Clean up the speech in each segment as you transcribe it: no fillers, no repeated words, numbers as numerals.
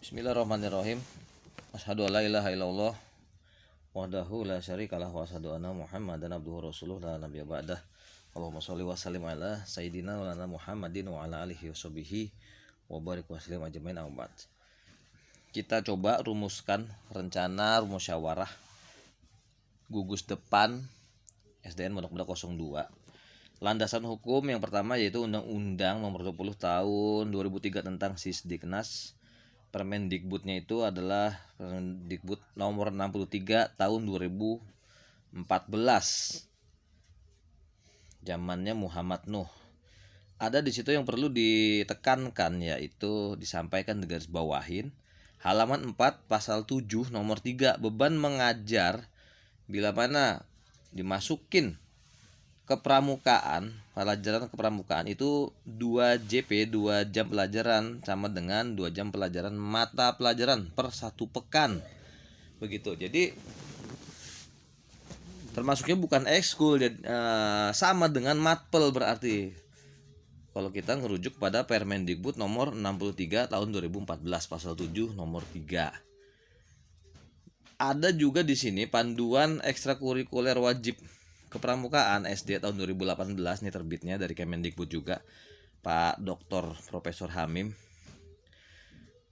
Bismillahirrahmanirrahim. Asyhadu an la ilaha illallah wahdahu la syarikalah wa asyhadu anna Muhammadan abduhu rasuluh la nabiyya ba'dah. Allahumma sholli wa sallim ala sayyidina wa lana Muhammadin wa ala alihi washabihi wa barik wa sallim ajmain amma ba'd. Kita coba rumuskan rencana musyawarah gugus depan SDN Pondok Benda 02. Landasan hukum yang pertama yaitu Undang-Undang Nomor 20 Tahun 2003 tentang Sisdiknas. Permendikbudnya itu adalah Permendikbud nomor 63 tahun 2014. Zamannya Muhammad Nuh. Ada di situ yang perlu ditekankan, yaitu disampaikan di garis bawahin. Halaman 4 pasal 7 nomor 3, beban mengajar bila mana dimasukin ke pramukaan, pelajaran kepramukaan itu 2 JP 2 jam pelajaran sama dengan 2 jam pelajaran mata pelajaran per 1 pekan. Begitu. Jadi termasuknya bukan ekskul, sama dengan matpel berarti. Kalau kita ngerujuk pada Permendikbud nomor 63 tahun 2014 pasal 7 nomor 3. Ada juga di sini panduan ekstrakurikuler wajib kepramukaan SD tahun 2018, nih terbitnya dari Kemendikbud juga, Pak Dr. Profesor Hamim.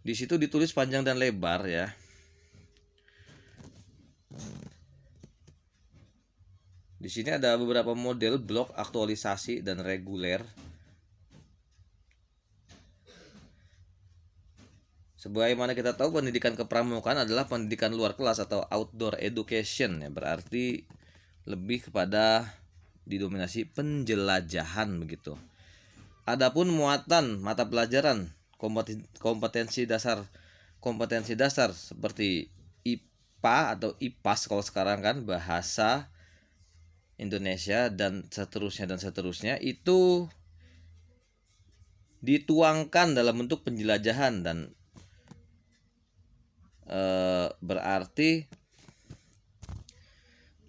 Di situ ditulis panjang dan lebar ya. Di sini ada beberapa model blok aktualisasi dan reguler. Sebagaimana kita tahu, pendidikan kepramukaan adalah pendidikan luar kelas atau outdoor education ya, berarti lebih kepada didominasi penjelajahan begitu. Adapun muatan mata pelajaran kompetensi dasar seperti IPA atau IPAS kalau sekarang kan, bahasa Indonesia dan seterusnya itu dituangkan dalam bentuk penjelajahan dan berarti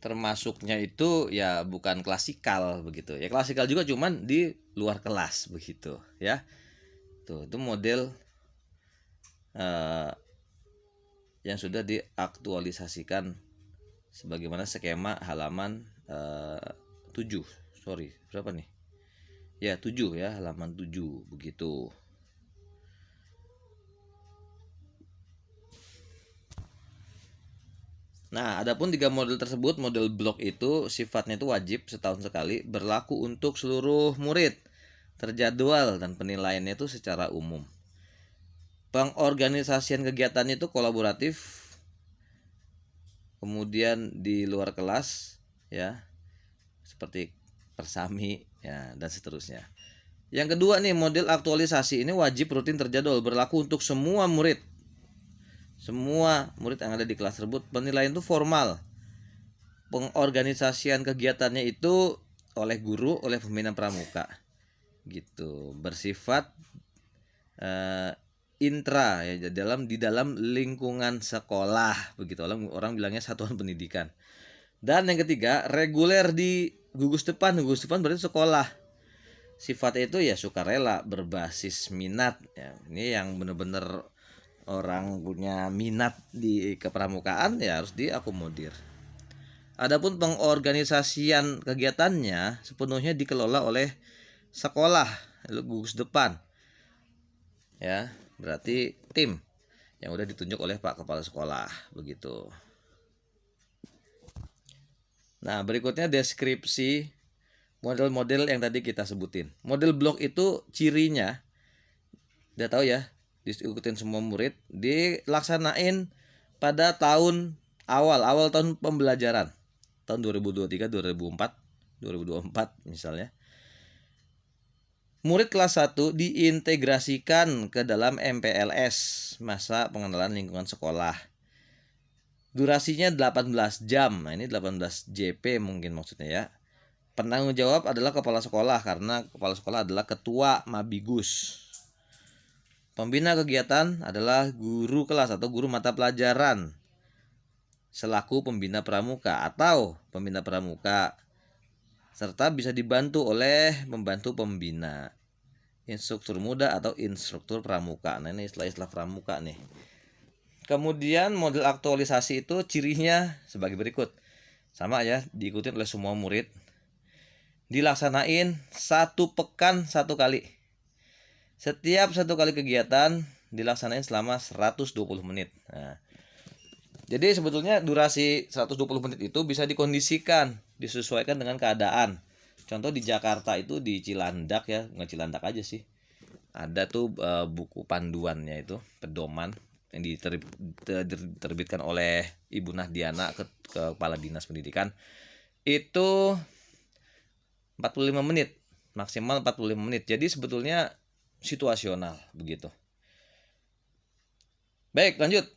termasuknya itu ya bukan klasikal begitu. Ya klasikal juga cuman di luar kelas begitu ya. Itu model yang sudah diaktualisasikan sebagaimana skema halaman 7. Sorry, berapa nih? Ya 7 ya, halaman 7 begitu. Nah, adapun 3 model tersebut, model blok itu sifatnya itu wajib setahun sekali, berlaku untuk seluruh murid, terjadwal dan penilaiannya itu secara umum. Pengorganisasian kegiatannya itu kolaboratif, kemudian di luar kelas ya, seperti persami ya dan seterusnya. Yang kedua nih, model aktualisasi ini wajib rutin terjadwal, berlaku untuk semua murid. Semua murid yang ada di kelas tersebut. Penilaian itu formal. Pengorganisasian kegiatannya itu oleh guru, oleh pembina pramuka gitu, bersifat intra ya, di dalam lingkungan sekolah begitu, orang bilangnya satuan pendidikan. Dan yang ketiga, reguler di gugus depan berarti sekolah. Sifatnya itu ya sukarela, berbasis minat ya. Ini yang benar-benar orang punya minat di kepramukaan ya harus diakomodir. Adapun pengorganisasian kegiatannya sepenuhnya dikelola oleh sekolah, gugus depan. Ya, berarti tim yang udah ditunjuk oleh Pak Kepala Sekolah begitu. Nah, berikutnya deskripsi model-model yang tadi kita sebutin. Model blok itu cirinya udah tahu ya, diikutin semua murid, dilaksanain pada tahun awal tahun pembelajaran, tahun 2023, 2024 misalnya. Murid kelas 1 diintegrasikan ke dalam MPLS, masa pengenalan lingkungan sekolah. Durasinya 18 jam. Nah, ini 18 JP mungkin maksudnya ya. Penanggung jawab adalah kepala sekolah, karena kepala sekolah adalah ketua Mabigus. Pembina kegiatan adalah guru kelas atau guru mata pelajaran selaku pembina pramuka atau pembina pramuka, serta bisa dibantu oleh pembantu pembina, instruktur muda atau instruktur pramuka. Nah, ini istilah-istilah pramuka nih. Kemudian model aktualisasi itu cirinya sebagai berikut. Sama ya, diikuti oleh semua murid. Dilaksanain 1 pekan 1 kali. Setiap 1 kali kegiatan dilaksanain selama 120 menit. Nah, jadi sebetulnya durasi 120 menit itu bisa dikondisikan, disesuaikan dengan keadaan. Contoh di Jakarta itu di Cilandak ya, nggak Cilandak aja sih. Ada tuh buku panduannya itu, pedoman yang diterbitkan oleh Ibu Nahdiana ke Kepala Dinas Pendidikan. Itu 45 menit, maksimal 45 menit. Jadi sebetulnya situasional begitu. Baik, lanjut.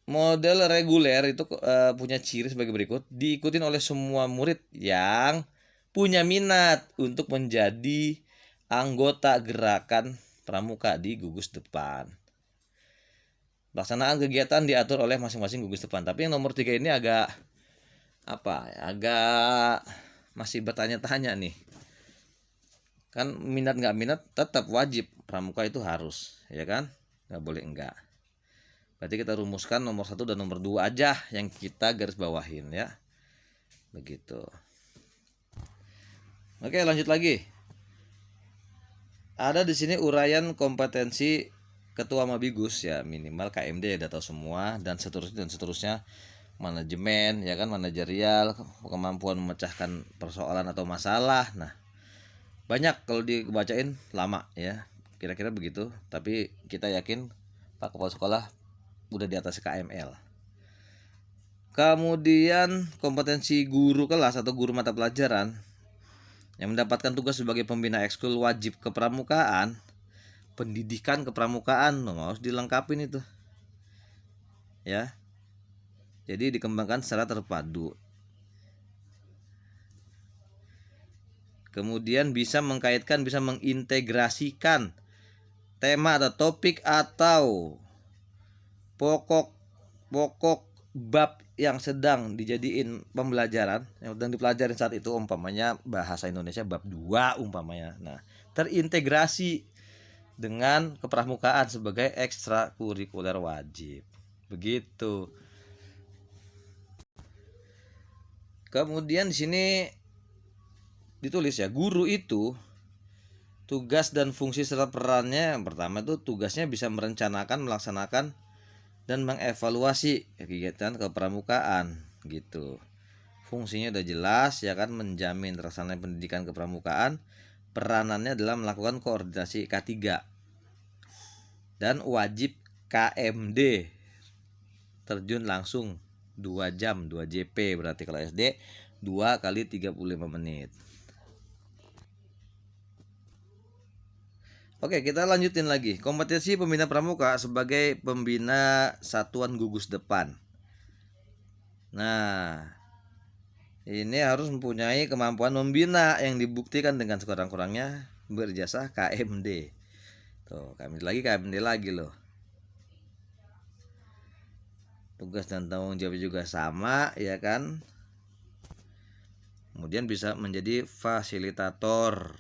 Model reguler itu punya ciri sebagai berikut. Diikutin oleh semua murid yang punya minat untuk menjadi anggota gerakan pramuka di gugus depan. Pelaksanaan kegiatan diatur oleh masing-masing gugus depan. Tapi yang nomor 3 ini agak agak masih bertanya-tanya nih. Kan minat nggak minat tetap wajib, pramuka itu harus, ya kan? Nggak boleh enggak. Berarti kita rumuskan nomor 1 dan nomor 2 aja yang kita garis bawahin ya. Begitu. Oke, lanjut lagi. Ada di sini uraian kompetensi ketua Mabigus ya, minimal KMD ya, tahu semua, dan seterusnya. Manajemen ya kan, manajerial, kemampuan memecahkan persoalan atau masalah. Nah, banyak kalau dibacain lama ya. Kira-kira begitu, tapi kita yakin Pak Kepala Sekolah udah di atas KML. Kemudian kompetensi guru kelas atau guru mata pelajaran yang mendapatkan tugas sebagai pembina ekskul wajib kepramukaan, pendidikan kepramukaan, harus dilengkapin itu. Ya. Jadi dikembangkan secara terpadu. Kemudian bisa mengkaitkan, bisa mengintegrasikan tema atau topik atau pokok bab yang sedang dijadiin pembelajaran, yang sedang dipelajari saat itu, umpamanya bahasa Indonesia bab 2 umpamanya. Nah, terintegrasi dengan kepramukaan sebagai ekstrakurikuler wajib. Begitu. Kemudian di sini ditulis ya, guru itu tugas dan fungsi serta perannya. Yang pertama itu tugasnya bisa merencanakan, melaksanakan, dan mengevaluasi kegiatan kepramukaan gitu. Fungsinya udah jelas ya kan, menjamin terlaksananya pendidikan kepramukaan. Peranannya adalah melakukan koordinasi K3 dan wajib KMD, terjun langsung 2 jam, 2 JP berarti kalau SD 2 kali 35 menit. Oke, kita lanjutin lagi. Kompetensi pembina pramuka sebagai pembina satuan gugus depan. Nah, ini harus mempunyai kemampuan membina yang dibuktikan dengan sekurang-kurangnya berijazah KMD. Tuh, KMD lagi loh. Tugas dan tanggung jawab juga sama, ya kan? Kemudian bisa menjadi fasilitator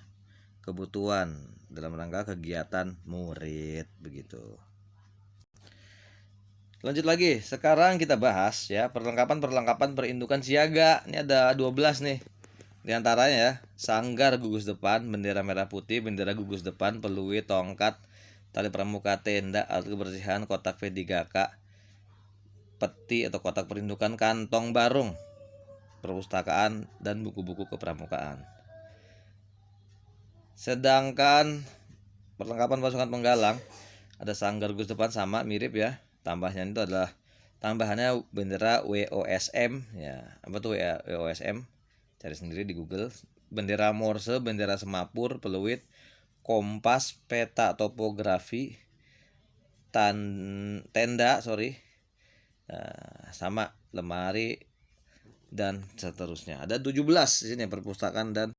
kebutuhan dalam rangka kegiatan murid begitu. Lanjut lagi, sekarang kita bahas ya perlengkapan perindukan siaga. Ini ada 12 nih. Di antaranya ya, sanggar gugus depan, bendera merah putih, bendera gugus depan, peluit, tongkat, tali pramuka, tenda, alat kebersihan, kotak P3K, peti atau kotak perindukan, kantong barung, perpustakaan, dan buku-buku kepramukaan. Sedangkan perlengkapan pasukan penggalang, ada sanggar gugus depan sama mirip ya. Tambahannya itu adalah tambahannya bendera WOSM ya. Apa tuh ya WOSM? Cari sendiri di Google. Bendera Morse, bendera Semapur, peluit, kompas, peta topografi, tenda, sama lemari dan seterusnya. Ada 17 di sini perpustakaan dan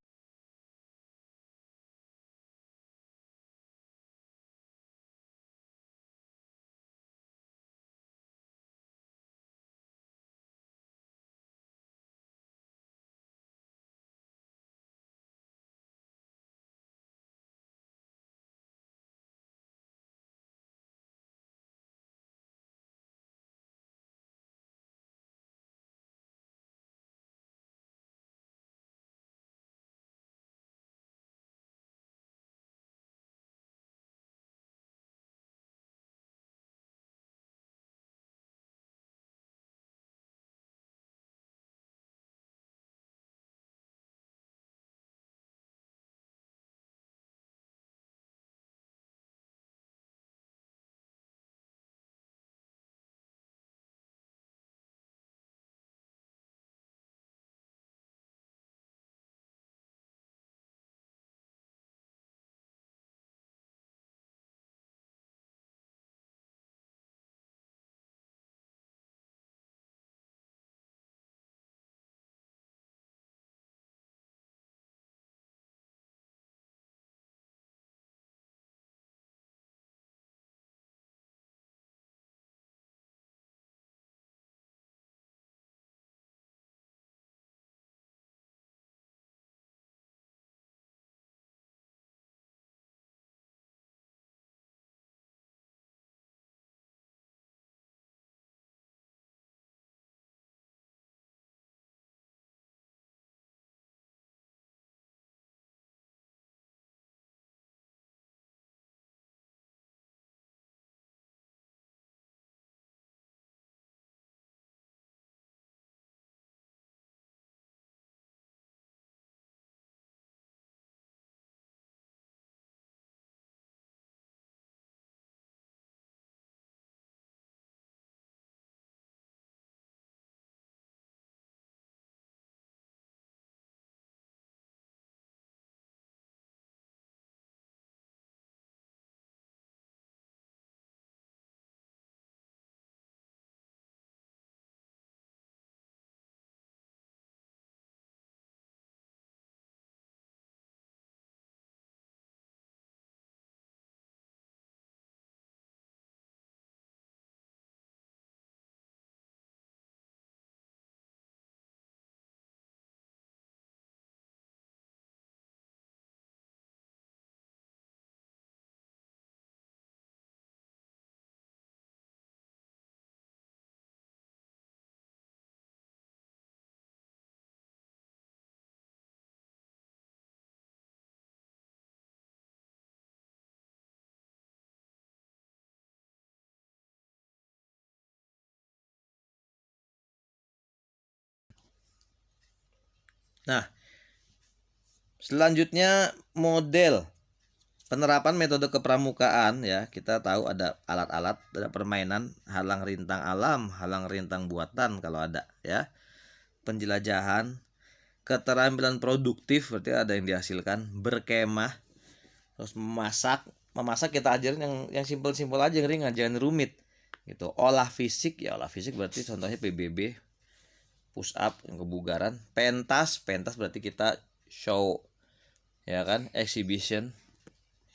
Nah, selanjutnya model penerapan metode kepramukaan ya. Kita tahu ada alat-alat, ada permainan, halang rintang alam, halang rintang buatan kalau ada ya. Penjelajahan, keterampilan produktif berarti ada yang dihasilkan, berkemah, terus memasak kita ajarin yang simpel-simpel aja, yang ringan, jangan rumit gitu. Olah fisik berarti contohnya PBB, push up yang kebugaran. Pentas berarti kita show ya kan, exhibition,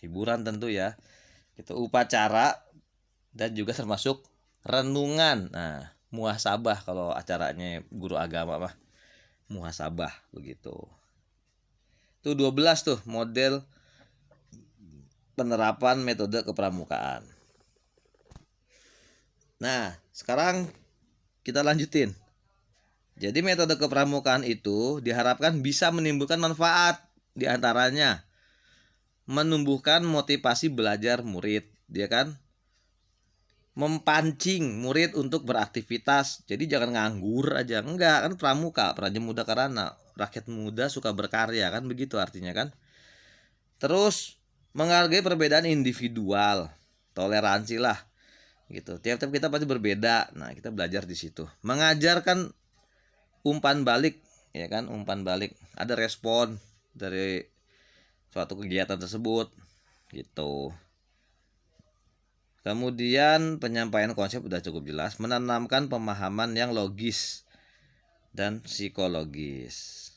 hiburan tentu ya gitu. Upacara dan juga termasuk renungan. Nah, muhasabah kalau acaranya guru agama mah muhasabah begitu. Itu 12 tuh model penerapan metode kepramukaan. Nah, sekarang kita lanjutin. Jadi metode kepramukaan itu diharapkan bisa menimbulkan manfaat, di antaranya menumbuhkan motivasi belajar murid, dia kan? Mempancing murid untuk beraktivitas. Jadi jangan nganggur aja, enggak kan, pramuka, praja muda karana, rakyat muda suka berkarya kan, begitu artinya kan. Terus menghargai perbedaan individual, toleransi lah gitu. Tiap-tiap kita pasti berbeda. Nah, kita belajar di situ. Mengajarkan umpan balik ya kan, umpan balik, ada respon dari suatu kegiatan tersebut gitu. Kemudian penyampaian konsep udah cukup jelas, menanamkan pemahaman yang logis dan psikologis.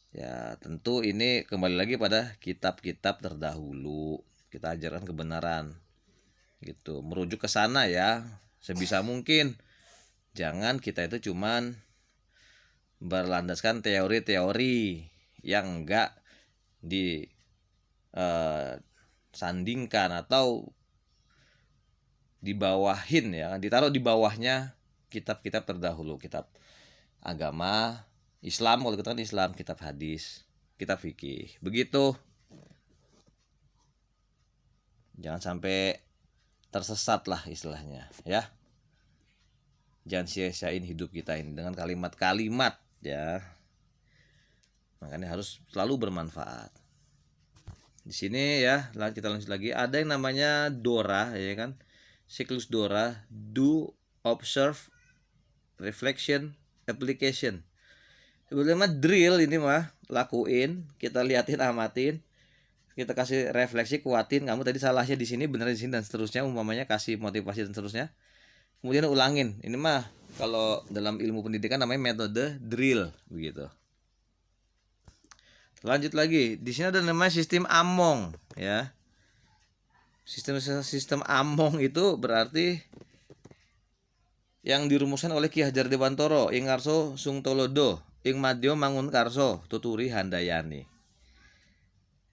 Ya, tentu ini kembali lagi pada kitab-kitab terdahulu. Kita ajarkan kebenaran. Gitu, merujuk ke sana ya, sebisa mungkin. Jangan kita itu cuman berlandaskan teori-teori yang enggak disandingkan atau dibawahin ya, ditaruh di bawahnya kitab-kitab terdahulu, kitab agama Islam, kalau kita kan Islam, kitab hadis, kitab fikih, begitu. Jangan sampai tersesat lah istilahnya ya. Jangan sia-siain hidup kita ini dengan kalimat-kalimat ya. Makanya harus selalu bermanfaat. Di sini ya, kita lanjut lagi. Ada yang namanya DORA ya kan. Siklus DORA, do, observe, reflection, application. Sebelumnya drill ini mah, lakuin, kita liatin, amatin, kita kasih refleksi, kuatin, kamu tadi salahnya di sini, bener di sini, dan seterusnya, umpamanya kasih motivasi dan seterusnya. Kemudian ulangin. Ini mah kalau dalam ilmu pendidikan namanya metode drill begitu. Lanjut lagi. Di sini ada namanya sistem Among ya. Sistem Among itu berarti yang dirumuskan oleh Ki Hajar Dewantoro, ing Karso Sungtolodo, ing Madyo Mangunkarso, tuturi Handayani.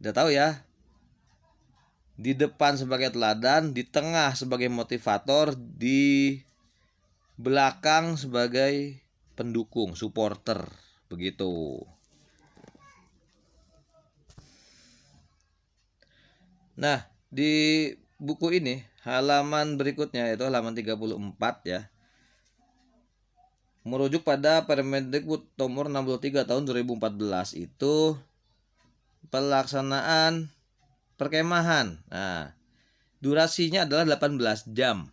Udah tahu ya. Di depan sebagai teladan, di tengah sebagai motivator, di belakang sebagai pendukung, supporter, begitu. Nah, di buku ini halaman berikutnya yaitu halaman 34 ya. Merujuk pada Permendikbud nomor 63 tahun 2014 itu pelaksanaan perkemahan. Nah, durasinya adalah 18 jam.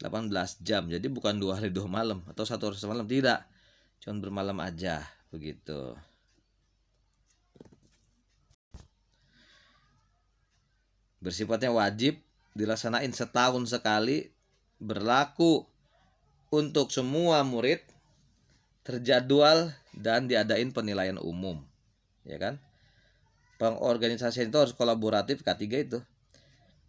18 jam. Jadi bukan 2 hari 2 malam atau 1 hari 1 malam, tidak. Cuma bermalam aja begitu. Bersifatnya wajib, dilaksanain setahun sekali, berlaku untuk semua murid, terjadwal dan diadain penilaian umum. Ya kan? Pengorganisasian itu harus kolaboratif, K3 itu.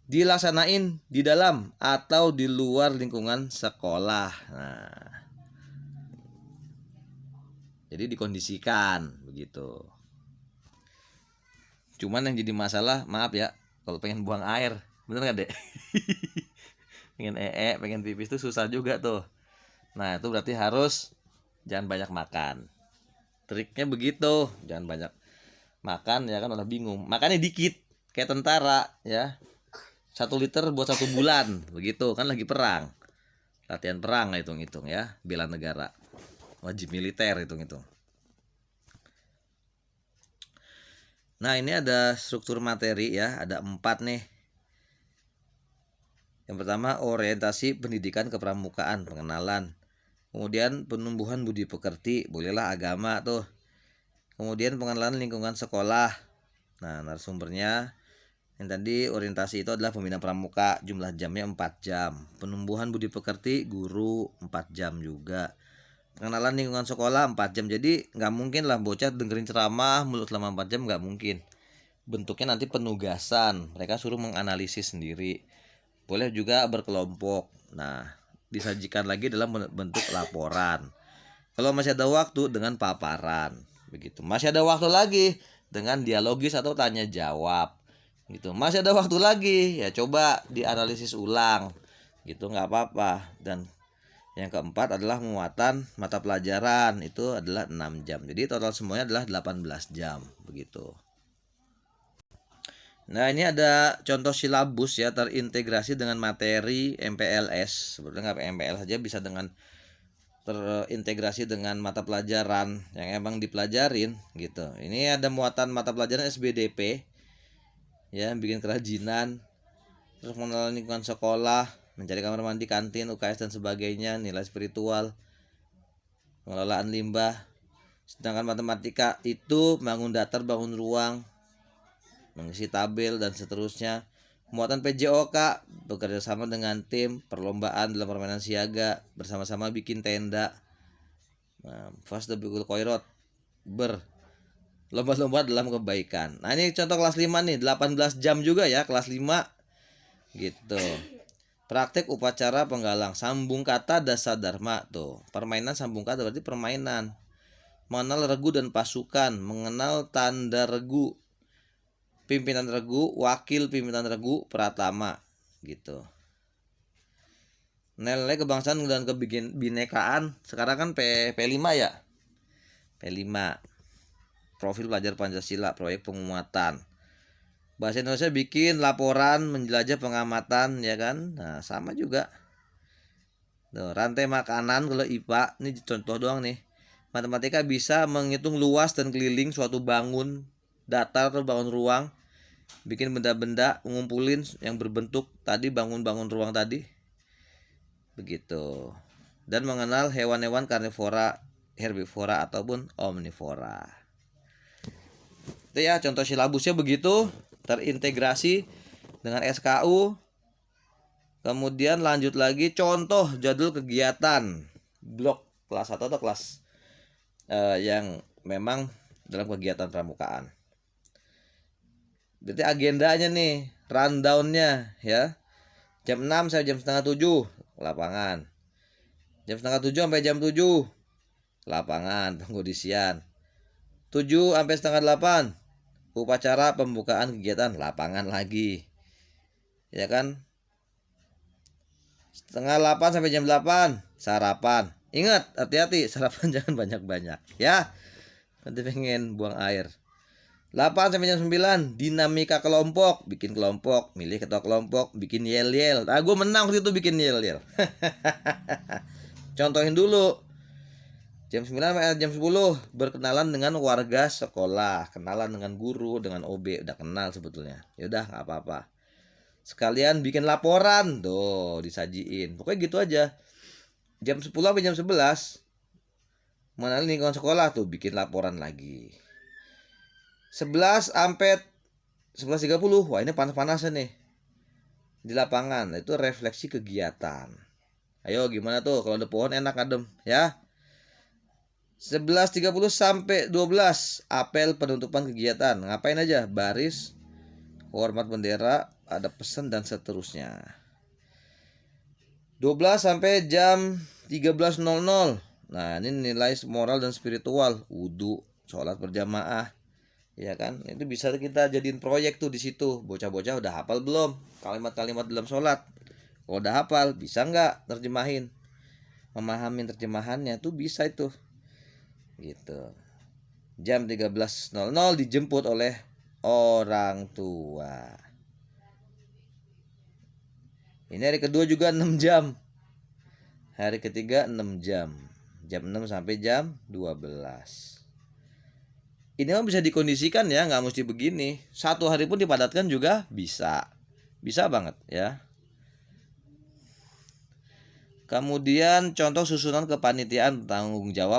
Dilaksanain di dalam atau di luar lingkungan sekolah. Nah, jadi dikondisikan begitu. Cuman yang jadi masalah, maaf ya, kalau pengen buang air, bener gak dek? Pengen pengen pipis tuh susah juga tuh. Nah, itu berarti harus jangan banyak makan. Triknya begitu, jangan banyak makan ya kan, udah bingung. Makannya dikit, kayak tentara ya. 1 liter buat 1 bulan, begitu kan, lagi perang. Latihan perang, hitung-hitung ya, bela negara. Wajib militer, hitung-hitung. Nah, ini ada struktur materi ya, ada 4 nih. Yang pertama, orientasi pendidikan kepramukaan, pengenalan. Kemudian penumbuhan budi pekerti, bolehlah agama tuh. Kemudian pengenalan lingkungan sekolah. Nah, narasumbernya yang tadi orientasi itu adalah pembina pramuka, jumlah jamnya 4 jam. Penumbuhan budi pekerti guru 4 jam juga. Pengenalan lingkungan sekolah 4 jam. Jadi nggak mungkin lah bocah dengerin ceramah mulut selama 4 jam, nggak mungkin. Bentuknya nanti penugasan, mereka suruh menganalisis sendiri. Boleh juga berkelompok. Nah, disajikan lagi dalam bentuk laporan. Kalau masih ada waktu dengan paparan, begitu. Masih ada waktu lagi dengan dialogis atau tanya jawab, gitu. Masih ada waktu lagi, ya coba dianalisis ulang, gitu, nggak apa-apa. Dan yang keempat adalah muatan mata pelajaran, itu adalah 6 jam. Jadi total semuanya adalah 18 jam, begitu. Nah, ini ada contoh silabus ya, terintegrasi dengan materi MPLS. Sebetulnya nggak MPL saja, bisa dengan terintegrasi dengan mata pelajaran yang emang dipelajarin gitu. Ini ada muatan mata pelajaran SBDP ya, bikin kerajinan, terus mengenal lingkungan sekolah, mencari kamar mandi, kantin, UKS dan sebagainya, nilai spiritual, pengelolaan limbah. Sedangkan matematika itu bangun datar, bangun ruang, mengisi tabel dan seterusnya. Muatan PJOK, bekerja sama dengan tim, perlombaan dalam permainan siaga, bersama-sama bikin tenda. Nah, Fastabikul Khairat, berlomba-lomba dalam kebaikan. Nah, ini contoh kelas 5 nih, 18 jam juga ya kelas 5 gitu. Praktek upacara penggalang, sambung kata dasa dharma tuh. Permainan sambung kata berarti permainan. Mengenal regu dan pasukan, mengenal tanda regu, pimpinan regu, wakil pimpinan regu, pratama gitu. Nilai kebangsaan dan kebinekaan sekarang kan P5 ya. P5. Profil pelajar Pancasila, proyek penguatan. Bahasa Indonesia bikin laporan menjelajah pengamatan ya kan. Nah, sama juga. Tuh, rantai makanan kalau IPA, ini contoh doang nih. Matematika bisa menghitung luas dan keliling suatu bangun datar atau bangun ruang, bikin benda-benda, ngumpulin yang berbentuk tadi, bangun-bangun ruang tadi. Begitu. Dan mengenal hewan-hewan karnivora, herbivora ataupun omnivora. Itu ya contoh silabusnya begitu, terintegrasi dengan SKU. Kemudian lanjut lagi contoh jadwal kegiatan blok kelas 1 atau kelas yang memang dalam kegiatan pramukaan. Berarti agendanya nih, rundownnya ya. Jam 6 sampai jam setengah 7 lapangan. Jam setengah 7 sampai jam 7 lapangan pengkondisian. 7 sampai setengah 8 upacara pembukaan kegiatan lapangan lagi. Ya kan? Setengah 8 sampai jam 8 sarapan. Ingat, hati-hati sarapan jangan banyak-banyak ya. Nanti pengen buang air. 8 sampai jam 9 dinamika kelompok, bikin kelompok, milih ketua kelompok, bikin yel-yel. Ah, gue menang waktu itu bikin yel-yel. Contohin dulu. Jam 9 sampai jam 10 berkenalan dengan warga sekolah, kenalan dengan guru, dengan OB, udah kenal sebetulnya. Ya udah nggak apa-apa. Sekalian bikin laporan, tuh disajiin. Pokoknya gitu aja. Jam 10 sampai jam 11 mengenal lingkungan sekolah, tuh bikin laporan lagi. 11 sampai 11.30, wah ini panas-panasan nih di lapangan, itu refleksi kegiatan. Ayo gimana tuh kalau ada pohon enak adem ya. 11.30 sampai 12 apel penutupan kegiatan. Ngapain aja? Baris, hormat bendera, ada pesan dan seterusnya. 12 sampai jam 13.00. Nah, ini nilai moral dan spiritual, wudhu, sholat berjamaah. Ya kan, itu bisa kita jadiin proyek tuh di situ. Bocah-bocah udah hafal belum kalimat-kalimat dalam sholat? Kalau udah hafal, bisa nggak terjemahin? Memahami terjemahannya tuh bisa itu. Gitu. Jam 13.00 dijemput oleh orang tua. Ini hari kedua juga 6 jam. Hari ketiga 6 jam. Jam 6 sampai jam 12. Ini mah bisa dikondisikan ya, nggak mesti begini. Satu hari pun dipadatkan juga bisa. Bisa banget ya. Kemudian contoh susunan kepanitiaan tanggung jawab